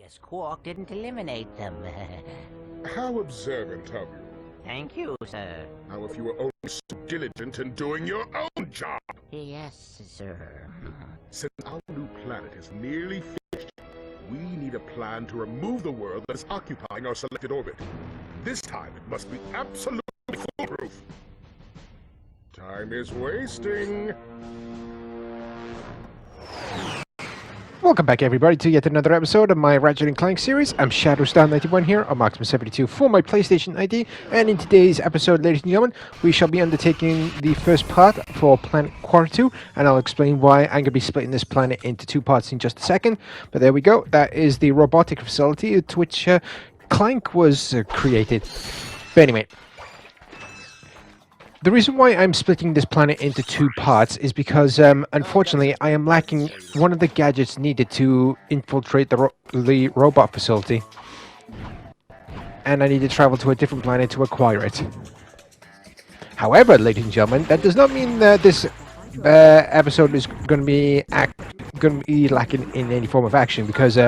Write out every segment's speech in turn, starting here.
Guess Quark didn't eliminate them. How observant of you. Thank you, sir. Now, if you were only so diligent in doing your own job. Yes, sir. Since our new planet is nearly finished, we need a plan to remove the world that is occupying our selected orbit. This time, it must be absolutely foolproof. Time is wasting. Welcome back, everybody, to yet another episode of my Ratchet Clank series. I'm ShadowStar91 here on Marksman72 for my PlayStation ID, and in today's episode, ladies and gentlemen, we shall be undertaking the first part for Planet Quarter 2, and I'll explain why I'm going to be splitting this planet into two parts in just a second. But there we go. That is the robotic facility to which Clank was created. But anyway, the reason why I'm splitting this planet into two parts is because, unfortunately, I am lacking one of the gadgets needed to infiltrate the robot facility. And I need to travel to a different planet to acquire it. However, ladies and gentlemen, that does not mean that this episode is going to be lacking in any form of action. Because,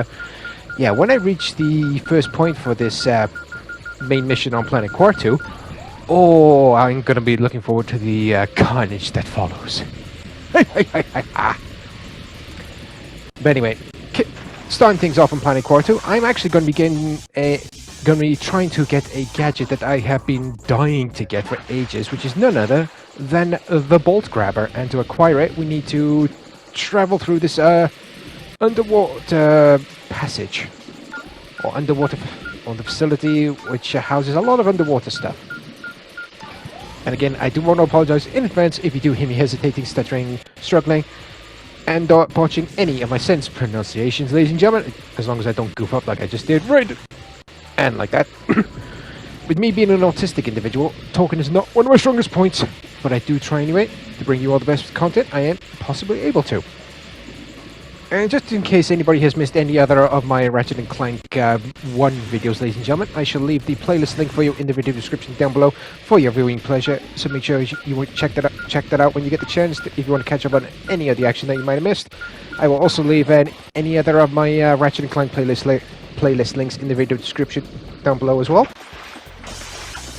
yeah, when I reach the first point for this main mission on Planet Quarter 2, oh, I'm going to be looking forward to the carnage that follows. But anyway, starting things off on Planet Quarter 2, I'm actually going to be trying to get a gadget that I have been dying to get for ages, which is none other than the Bolt Grabber. And to acquire it, we need to travel through this underwater passage, or underwater on the facility, which houses a lot of underwater stuff. And again, I do want to apologize in advance if you do hear me hesitating, stuttering, struggling, and botching any of my sentence pronunciations, ladies and gentlemen, as long as I don't goof up like I just did, right? And like that. With me being an autistic individual, talking is not one of my strongest points, but I do try anyway to bring you all the best content I am possibly able to. And just in case anybody has missed any other of my Ratchet & Clank 1 videos, ladies and gentlemen, I shall leave the playlist link for you in the video description down below for your viewing pleasure. So make sure you check that out when you get the chance, if you want to catch up on any of the action that you might have missed. I will also leave any other of my Ratchet & Clank playlist links in the video description down below as well.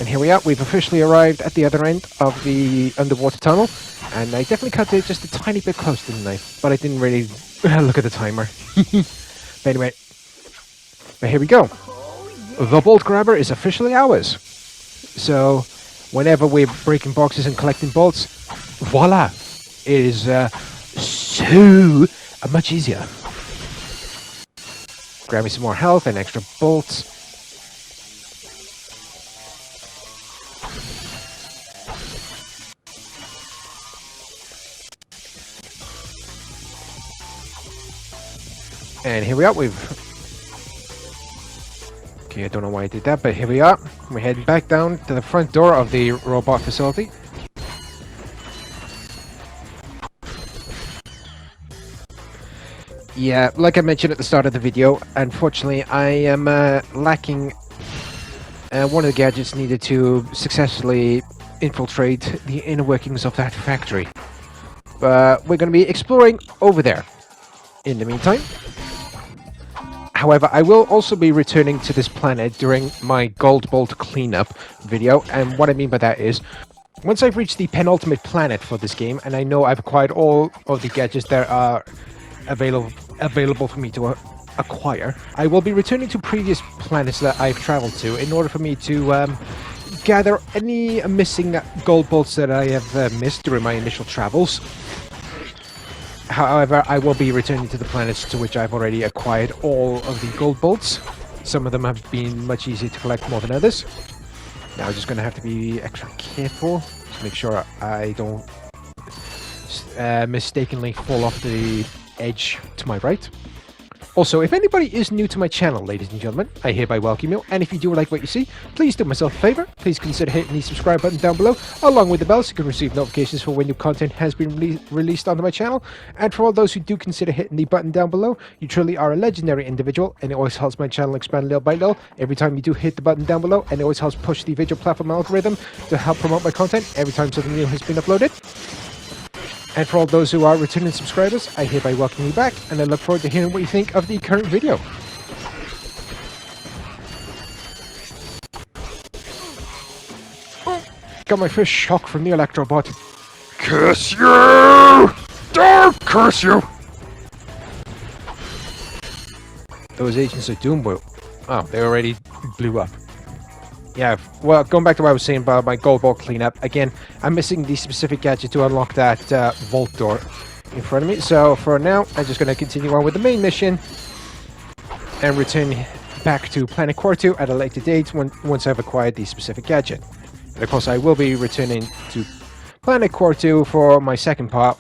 And here we are, we've officially arrived at the other end of the underwater tunnel, and I definitely cut it just a tiny bit close, didn't I? But I didn't really look at the timer. But anyway, but here we go. The Bolt Grabber is officially ours. So, whenever we're breaking boxes and collecting bolts, voila! It is so much easier. Grab me some more health and extra bolts. And here we are, okay, I don't know why I did that, but here we are. We're heading back down to the front door of the robot facility. Yeah, like I mentioned at the start of the video, unfortunately I am lacking one of the gadgets needed to successfully infiltrate the inner workings of that factory. But we're going to be exploring over there. In the meantime, however, I will also be returning to this planet during my Gold Bolt cleanup video, and what I mean by that is, once I've reached the penultimate planet for this game, and I know I've acquired all of the gadgets that are available for me to acquire, I will be returning to previous planets that I've traveled to in order for me to gather any missing Gold Bolts that I have missed during my initial travels. However, I will be returning to the planets to which I've already acquired all of the Gold Bolts. Some of them have been much easier to collect more than others. Now I'm just going to have to be extra careful to make sure I don't mistakenly fall off the edge to my right. Also, if anybody is new to my channel, ladies and gentlemen, I hereby welcome you, and if you do like what you see, please do myself a favour, please consider hitting the subscribe button down below, along with the bell so you can receive notifications for when new content has been released onto my channel. And for all those who do consider hitting the button down below, you truly are a legendary individual, and it always helps my channel expand little by little every time you do hit the button down below, and it always helps push the video platform algorithm to help promote my content every time something new has been uploaded. And for all those who are returning subscribers, I hereby welcome you back, and I look forward to hearing what you think of the current video. got my first shock from the Electrobot. Curse you! Don't curse you! Those agents of Doom will... Oh, they already blew up. Yeah, well, going back to what I was saying about my gold ball cleanup, again, I'm missing the specific gadget to unlock that vault door in front of me. So for now, I'm just going to continue on with the main mission and return back to Planet Core 2 at a later date once I've acquired the specific gadget. And of course, I will be returning to Planet Core 2 for my second part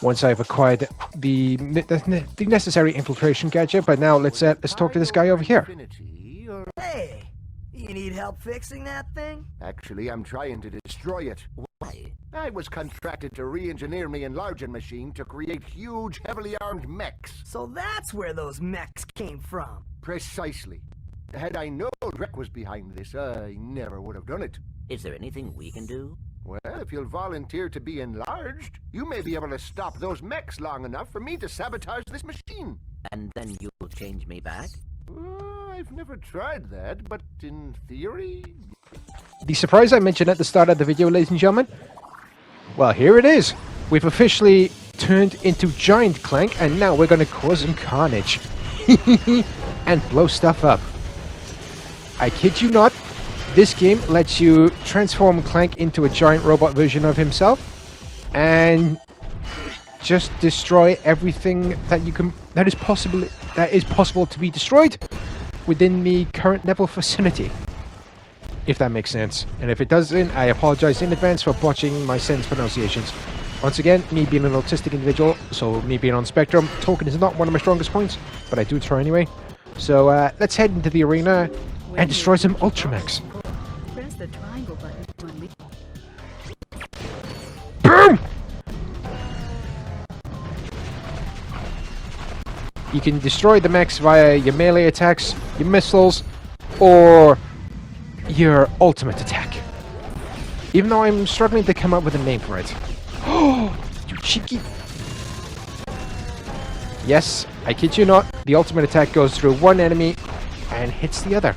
once I've acquired the necessary infiltration gadget. But now let's talk to this guy over here. Hey, you need help fixing that thing? Actually, I'm trying to destroy it. Why? I was contracted to re-engineer my enlarging machine to create huge, heavily armed mechs. So that's where those mechs came from. Precisely. Had I known Drek was behind this, I never would have done it. Is there anything we can do? Well, if you'll volunteer to be enlarged, you may be able to stop those mechs long enough for me to sabotage this machine. And then you'll change me back? I've never tried that, but in theory... The surprise I mentioned at the start of the video, ladies and gentlemen? Well, here it is. We've officially turned into Giant Clank, and now we're going to cause some carnage. And blow stuff up. I kid you not, this game lets you transform Clank into a giant robot version of himself and just destroy everything that is possible to be destroyed within the current level vicinity. If that makes sense. And if it doesn't, I apologize in advance for botching my sentence pronunciations. Once again, me being an autistic individual, so me being on spectrum, talking is not one of my strongest points, but I do try anyway. So let's head into the arena and destroy some Ultramechs. Press the triangle button to unleash. Boom! You can destroy the mechs via your melee attacks, your missiles, or your ultimate attack. Even though I'm struggling to come up with a name for it. Oh, you cheeky... Yes, I kid you not, the ultimate attack goes through one enemy and hits the other.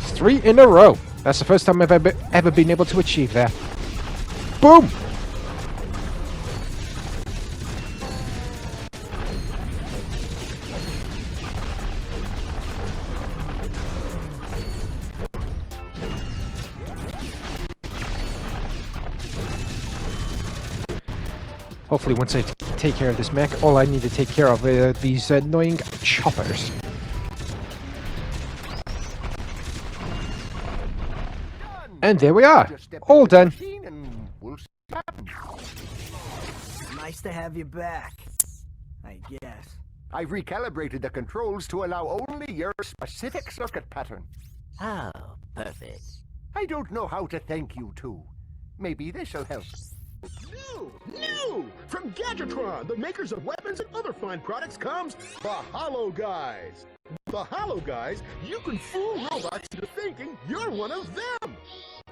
Three in a row. That's the first time I've ever been able to achieve that. Boom! Hopefully once I take care of this mech, all I need to take care of are these annoying choppers. And there we are! All done! Nice to have you back, I guess. I've recalibrated the controls to allow only your specific circuit pattern. Oh, perfect. I don't know how to thank you two. Maybe this'll help. New! From Gadgetron, the makers of weapons and other fine products, comes the Hollow Guys. The Hollow Guys, you can fool robots into thinking you're one of them.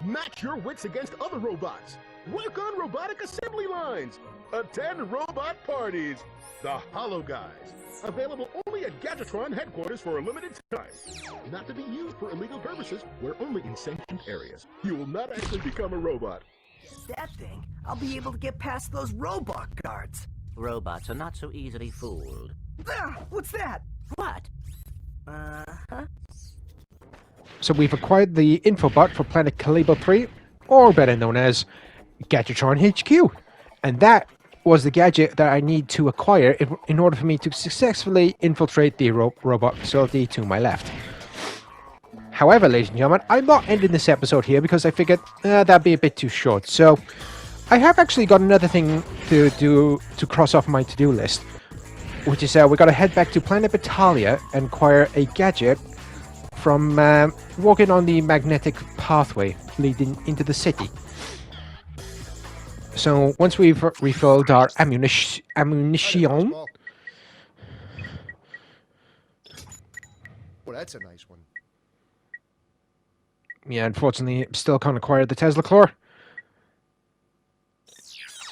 Match your wits against other robots. Work on robotic assembly lines. Attend robot parties. The Hollow Guys. Available only at Gadgetron headquarters for a limited time. Not to be used for illegal purposes. We're only in sanctioned areas. You will not actually become a robot. That thing, I'll be able to get past those robot guards. Robots are not so easily fooled. Ah, what's that? What? So we've acquired the infobot for Planet Caliber 3, or better known as Gadgetron HQ. And that was the gadget that I need to acquire in order for me to successfully infiltrate the robot facility to my left. However, ladies and gentlemen, I'm not ending this episode here because I figured that'd be a bit too short. So I have actually got another thing to do to cross off my to-do list, which is we got to head back to Planet Battalia and acquire a gadget from walking on the magnetic pathway leading into the city. So once we've refilled our ammunition, Well, that's a nice one. Yeah, unfortunately, still can't acquire the Tesla Claw.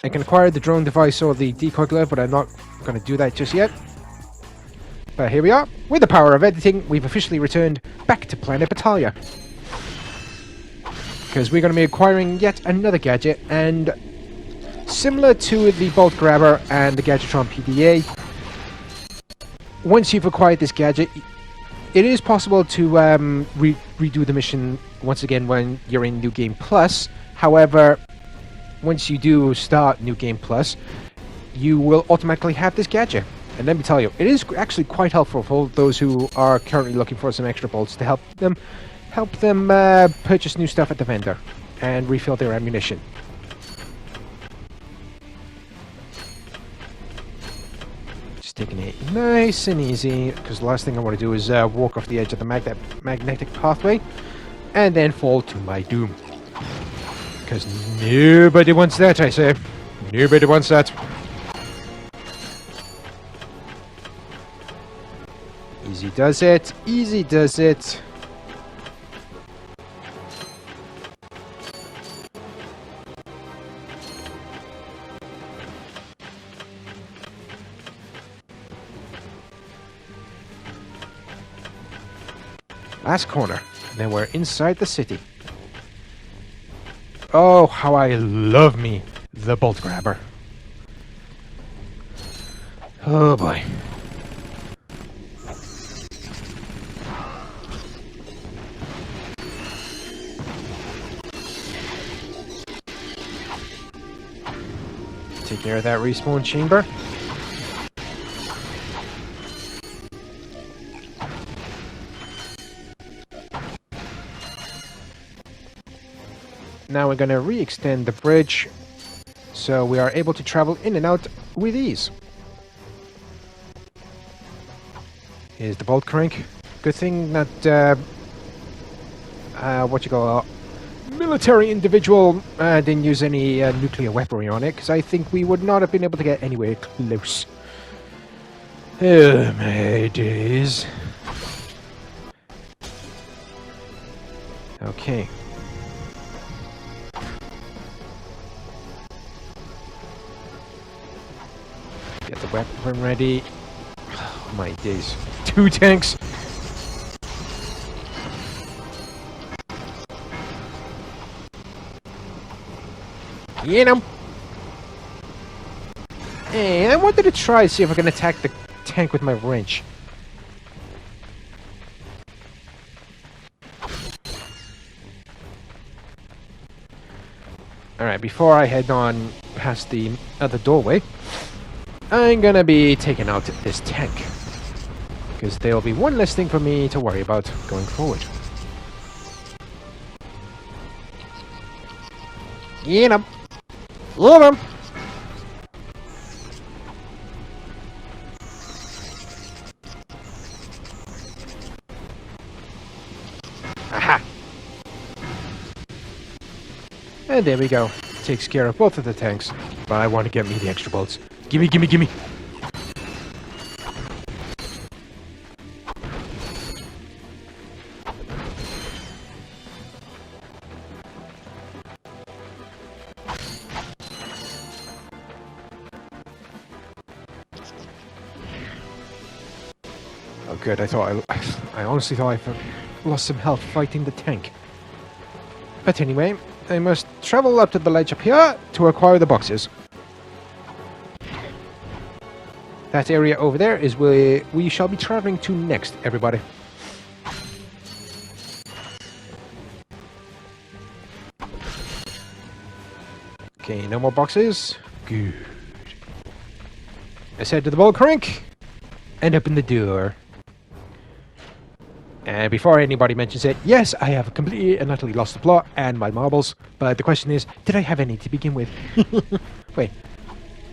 I can acquire the drone device or the decoy glove, but I'm not going to do that just yet. But here we are. With the power of editing, we've officially returned back to Planet Battaglia. Because we're going to be acquiring yet another gadget, and similar to the Bolt Grabber and the Gadgetron PDA, once you've acquired this gadget, it is possible to redo the mission once again when you're in New Game Plus. However, once you do start New Game Plus, you will automatically have this gadget. And let me tell you, it is actually quite helpful for those who are currently looking for some extra bolts to help them purchase new stuff at the vendor and refill their ammunition. Just taking it nice and easy, because the last thing I want to do is walk off the edge of the magnetic pathway and then fall to my doom. Because nobody wants that, I say. Nobody wants that. Easy does it. Easy does it. Last corner. Then we're inside the city. Oh, how I love me the Bolt Grabber. Oh boy. Take care of that respawn chamber. Now we're going to re-extend the bridge so we are able to travel in and out with ease. Here's the bolt crank. Good thing that military individual didn't use any nuclear weaponry on it, because I think we would not have been able to get anywhere close. Oh my days. Okay. Get the weapon ready. Oh my days. 2 tanks! Get him! And I wanted to try to see if I can attack the tank with my wrench. Alright, before I head on past the other doorway, I'm gonna be taking out this tank, because there will be one less thing for me to worry about going forward. Get him! Get him! Aha! And there we go. Takes care of both of the tanks, but I want to get me the extra bolts. Gimme, gimme, gimme! Oh good, I honestly thought I lost some health fighting the tank. But anyway, I must travel up to the ledge up here to acquire the boxes. That area over there is where we shall be traveling to next, everybody. Okay, no more boxes. Good. Let's head to the bolt crank and open the door. And before anybody mentions it, yes, I have completely and utterly lost the plot and my marbles. But the question is, did I have any to begin with? Wait.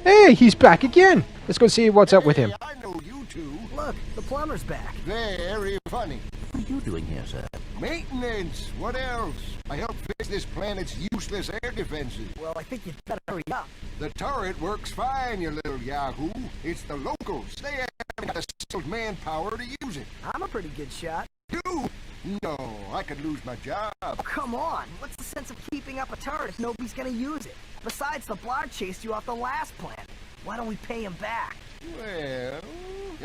Hey, he's back again! Let's go see what's up with him. I know you two. Look, the plumber's back. Very funny. What are you doing here, sir? Maintenance. What else? I help fix this planet's useless air defenses. Well, I think you'd better hurry up. The turret works fine, you little yahoo. It's the locals. They haven't got the skilled manpower to use it. I'm a pretty good shot. You? No, I could lose my job. Come on, what's the sense of keeping up a turret if nobody's gonna use it? Besides, the Blard chased you off the last plant. Why don't we pay him back? Well,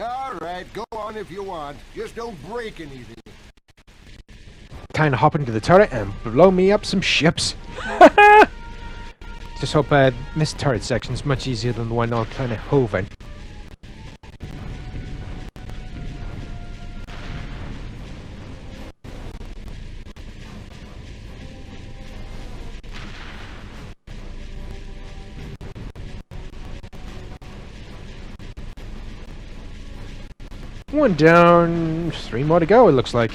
all right, go on if you want. Just don't break anything. Time to hop into the turret and blow me up some ships. Just hope this turret section's much easier than the one on planet Hoven. One down, 3 more to go, it looks like.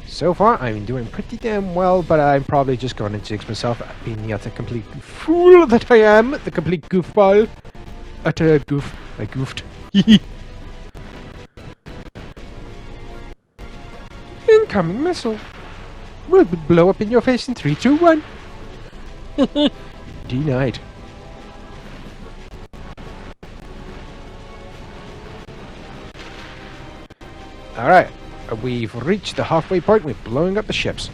So far, I'm doing pretty damn well, but I'm probably just going to jinx myself being the utter complete fool that I am. The complete goofball. Utter goof. I goofed. Incoming missile. Will blow up in your face in 3, 2, 1. Denied. Alright, we've reached the halfway point. We're blowing up the ships.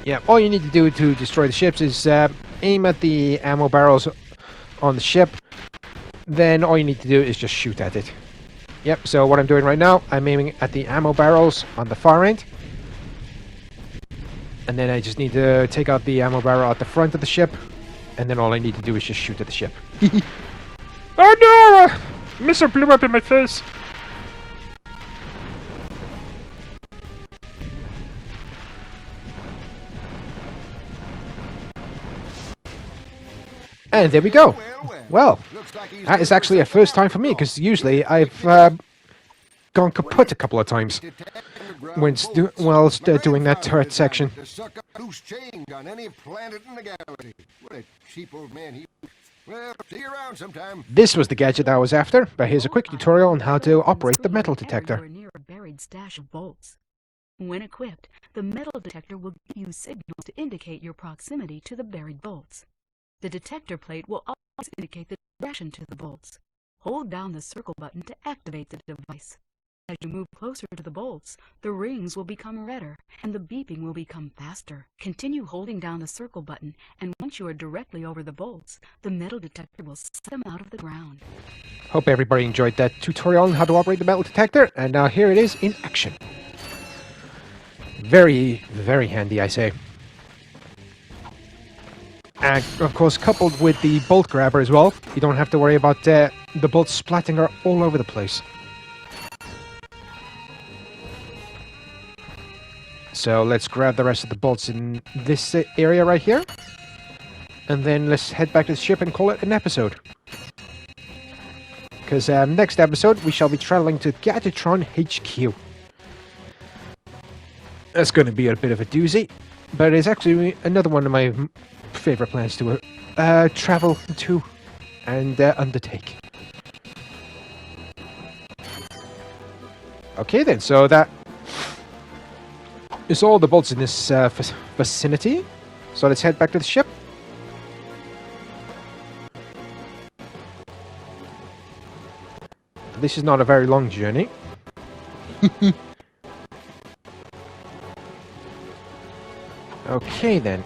Yeah, all you need to do to destroy the ships is aim at the ammo barrels on the ship. Then all you need to do is just shoot at it. Yep, so what I'm doing right now, I'm aiming at the ammo barrels on the far end. And then I just need to take out the ammo barrel at the front of the ship. And then all I need to do is just shoot at the ship. Oh no! Missile blew up in my face! And there we go. Well, that is actually a first time for me, because usually I've gone kaput a couple of times whilst doing that turret section. Well, see you around sometime. This was the gadget I was after, but here's a quick tutorial on how to operate the metal detector. Near a buried stash of bolts. When equipped, the metal detector will give you signals to indicate your proximity to the buried bolts. The detector plate will always indicate the direction to the bolts. Hold down the circle button to activate the device. As you move closer to the bolts, the rings will become redder and the beeping will become faster. Continue holding down the circle button, and once you are directly over the bolts, the metal detector will set them out of the ground. Hope everybody enjoyed that tutorial on how to operate the metal detector, and now here it is in action. Very, very handy, I say. And of course, coupled with the bolt grabber as well, you don't have to worry about the bolts splatting all over the place. So let's grab the rest of the bolts in this area right here. And then let's head back to the ship and call it an episode. Because next episode we shall be traveling to Gadgetron HQ. That's going to be a bit of a doozy. But it's actually another one of my favorite plans to travel to and undertake. Okay then, so that is all the bolts in this vicinity. So let's head back to the ship. This is not a very long journey. Okay then.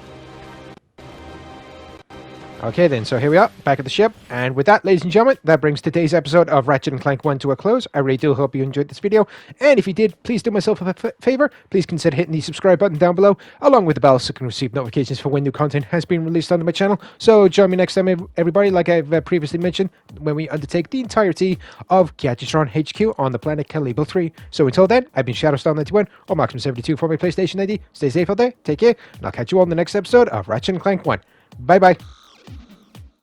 Okay then, so here we are, back at the ship, and with that, ladies and gentlemen, that brings today's episode of Ratchet & Clank 1 to a close. I really do hope you enjoyed this video, and if you did, please do myself a favor, please consider hitting the subscribe button down below, along with the bell so you can receive notifications for when new content has been released on my channel. So join me next time, everybody, like I've previously mentioned, when we undertake the entirety of Gadgetron HQ on the planet Calibre 3. So until then, I've been Shadowstar91, or Maximum72 for my PlayStation ID. Stay safe out there, take care, and I'll catch you all in the next episode of Ratchet & Clank 1. Bye-bye.